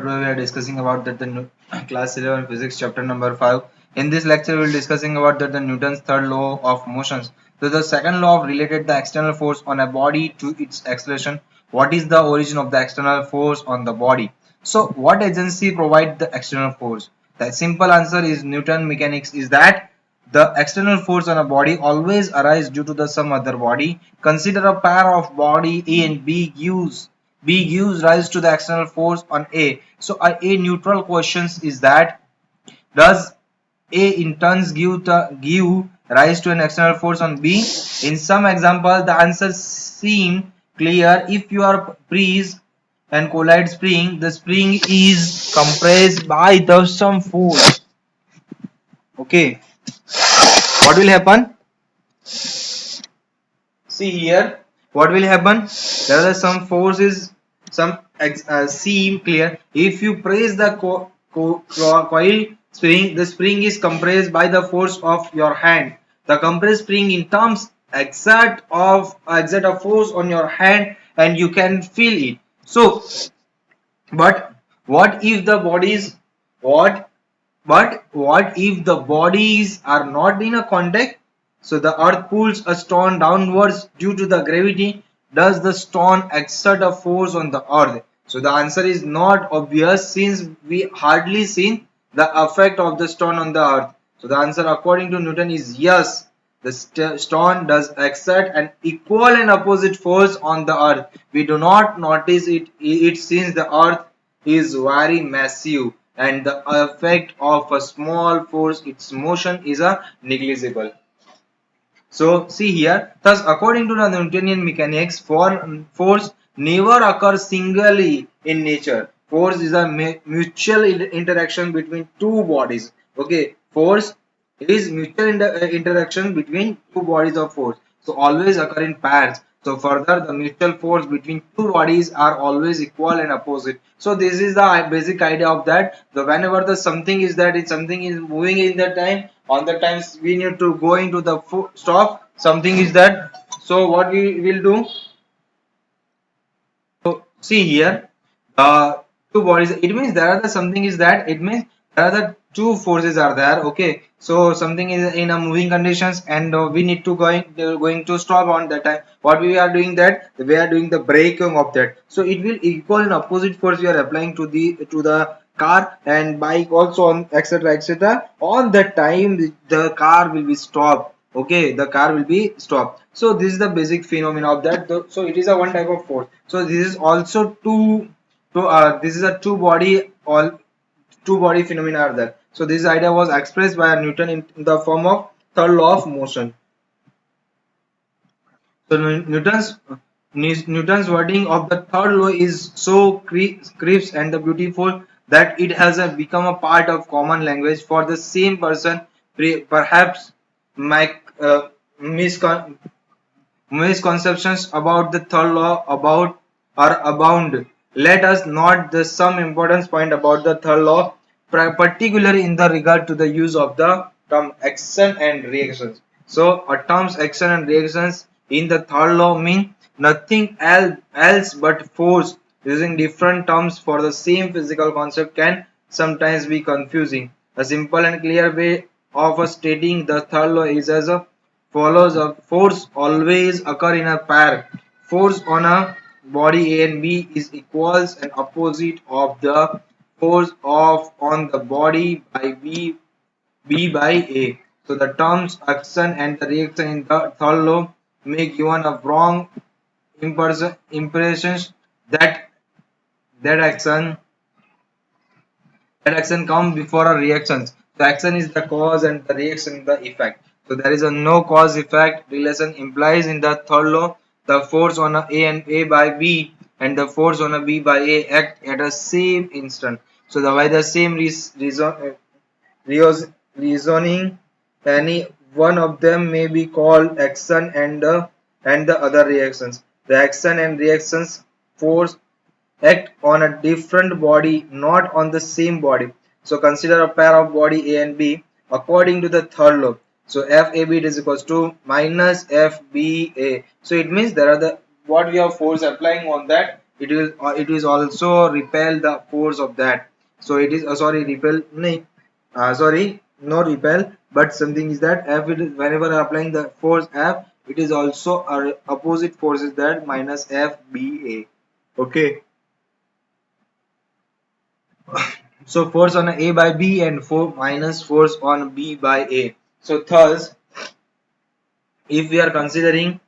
today we are discussing about that class 11 physics chapter number 5. In this lecture, we will discussing about that the Newton's third law of motions. So the second law of related the external force on a body to its acceleration. What is the origin of the external force on the body? So what agency provide the external force? The simple answer is Newton mechanics is that the external force on a body always arise due to the some other body. Consider a pair of body A and B gives rise to the external force on A. So a neutral question is that does A in turns give rise to an external force on B? In some example, the answer seem clear. If you are freeze and collide spring, the spring is compressed by the some force. Okay, what will happen? See here, what will happen? There are some forces, some seem clear. If you press the coil spring, the spring is compressed by the force of your hand. The compressed spring in terms exert a force on your hand, and you can feel it. So, but what if the bodies what what if the bodies are not in a contact? So the earth pulls a stone downwards due to the gravity. Does the stone exert a force on the earth? So the answer is not obvious since we hardly seen the effect of the stone on the earth. So the answer according to Newton is yes. The stone does exert an equal and opposite force on the earth. We do not notice it since the earth is very massive and the effect of a small force its motion is a negligible. So see here, thus according to the Newtonian mechanics, force never occurs singly in nature. Force is a mutual interaction between two bodies. Okay, force is mutual interaction between two bodies of force. So always occur in pairs. So further, the mutual force between two bodies are always equal and opposite. So this is the basic idea of that. The whenever the something is that it's something is moving in that time, on the times we need to go into the stop. Something is that. So what we will do? So see here, two bodies. It means there are the something is that it means there are the two forces are there. Okay, so something is in a moving conditions, and we need to going to stop on that time. What we are doing that we are doing the braking of that. So it will equal and opposite force we are applying to the car and bike also on etc etc. On that time the car will be stopped. Okay, the car will be stopped. So this is the basic phenomena of that. So it is a one type of force. So this is also this is a two body phenomena are there. So this idea was expressed by Newton in the form of third law of motion. So Newton's wording of the third law is so crisp and the beautiful that it has become a part of common language for the same person. Perhaps my misconceptions about the third law about are abound. Let us note the some important point about the third law, particularly in the regard to the use of the term action and reactions. So, a terms action and reactions in the third law mean nothing else but force. Using different terms for the same physical concept can sometimes be confusing. A simple and clear way of stating the third law is as a follows a force always occur in a pair. Force on a body A and B is equals and opposite of the force of on the body by B by A. So the terms action and the reaction in the third law may given a wrong impressions that that action that action comes before a reaction. So action is the cause and the reaction is the effect. So there is a no cause effect relation implies in the third law the force on a and A by B and the force on a B by A act at the same instant. So by the same reasoning, any one of them may be called action and the other reactions. The action and reactions force act on a different body, not on the same body. So consider a pair of body A and B according to the third law. So FAB is equals to minus FBA. So it means there are the what we have force applying on that it is also repel the force of that. So it is sorry repel no, sorry no repel, but something is that F it is, whenever applying the force F, it is also a opposite force is that minus FBA. Okay. So force on A by B and minus force on B by A. So thus, if we are considering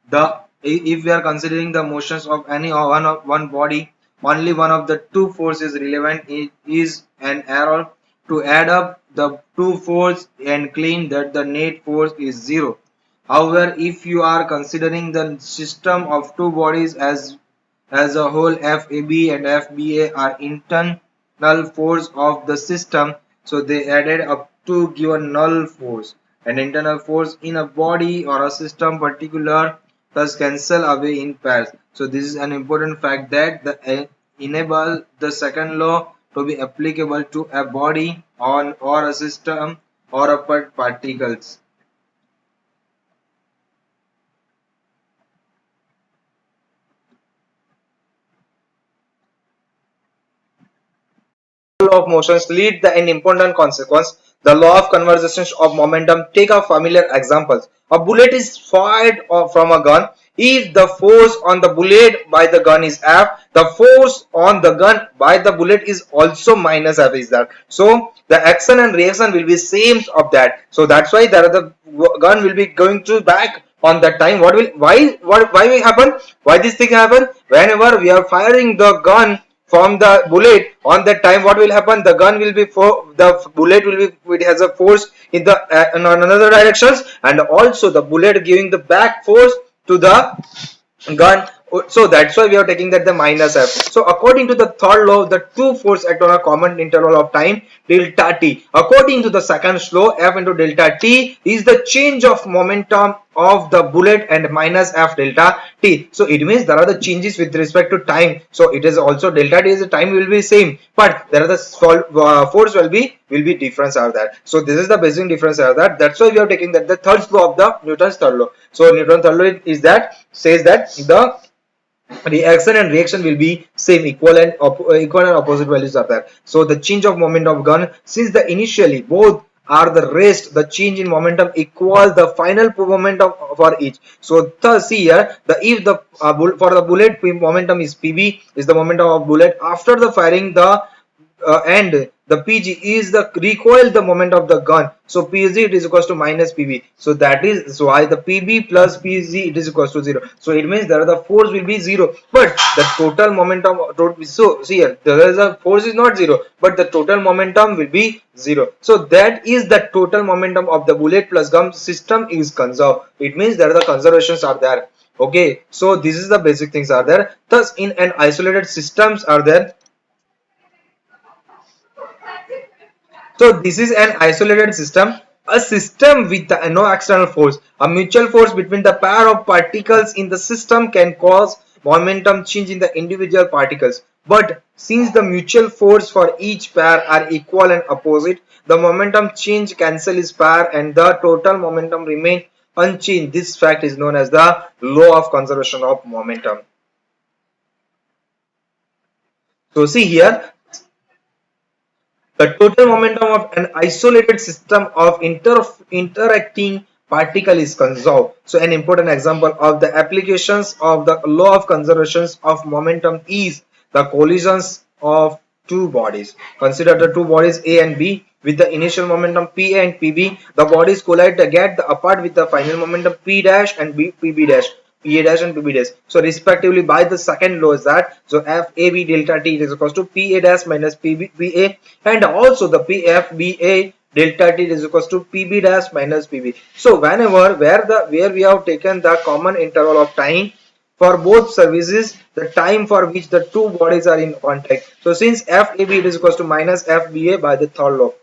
the if we are considering the motions of any one body, only one of the two forces relevant is an error to add up the two force and claim that the net force is zero. However, if you are considering the system of two bodies as a whole, FAB and FBA are internal force of the system, so they added up to give a null force. An internal force in a body or a system particular thus cancel away in pairs. So this is an important fact that enable the second law to be applicable to a body on or a system or a particles. Law of motions lead the an important consequence. The law of conservation of momentum. Take a familiar examples. A bullet is fired from a gun. If the force on the bullet by the gun is F, the force on the gun by the bullet is also minus F is that. So the action and reaction will be same of that. So that's why there are the gun will be going to back on that time. What will why will happen? Why this thing happen? Whenever we are firing the gun from the bullet on that time, what will happen? The gun will be for the bullet will be it has a force in the in another directions, and also the bullet giving the back force to the gun. So that's why we are taking that the minus F. So according to the third law, the two force act on a common interval of time delta t. According to the second law, F into delta t is the change of momentum of the bullet and minus F delta t. So it means there are the changes with respect to time. So it is also delta t is the time will be same, but there are the force will be difference are that. So this is the basic difference are that. That's why we are taking that the third law of the Newton's third law. So Newton's third law is that says that the reaction and reaction will be same, equal and opposite values are there. So the change of momentum of gun, since the initially both are the rest, the change in momentum equals the final momentum for each. So thus here the if the for the bullet momentum is PB is the momentum of bullet after the firing the and the PG is the recoil the moment of the gun. So PG it is equals to minus PB. So that is why the PB plus PG it is equals to 0. So it means that the force will be 0, but the total momentum so see here there is a force is not 0, but the total momentum will be 0. So that is the total momentum of the bullet plus gun system is conserved. It means that the conservations are there. Okay, so this is the basic things are there. Thus in an isolated systems are there. So this is an isolated system, a system with no external force. A mutual force between the pair of particles in the system can cause momentum change in the individual particles. But since the mutual force for each pair are equal and opposite, the momentum change cancel its pair and the total momentum remain unchanged. This fact is known as the law of conservation of momentum. So see here, the total momentum of an isolated system of interacting particle is conserved. So an important example of the applications of the law of conservation of momentum is the collisions of two bodies. Consider the two bodies A and B with the initial momentum PA and PB. The bodies collide to get apart with the final momentum P dash and PB dash. PA dash and PB dash. So respectively by the second law is that so FAB delta T is equals to PA dash minus PA, and also the PFBA delta T is equals to PB dash minus PB. So whenever where we have taken the common interval of time for both services, the time for which the two bodies are in contact. So since FAB is equals to minus FBA by the third law.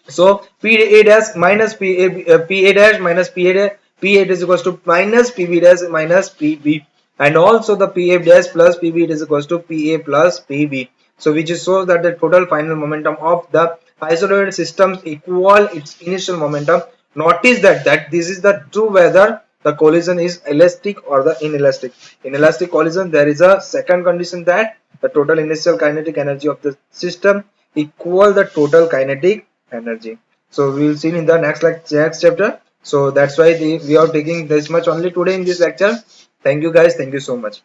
So PA dash minus PA dash minus PA is equals to minus PB dash minus PB, and also the PA dash plus PB is equals to PA plus PB. So which is so that the total final momentum of the isolated systems equal its initial momentum. Notice that this is the true weather the collision is elastic or the inelastic. In elastic collision, there is a second condition that the total initial kinetic energy of the system equal the total kinetic energy. So we will see in the next chapter. So that's why we are taking this much only today in this lecture. Thank you guys. Thank you so much.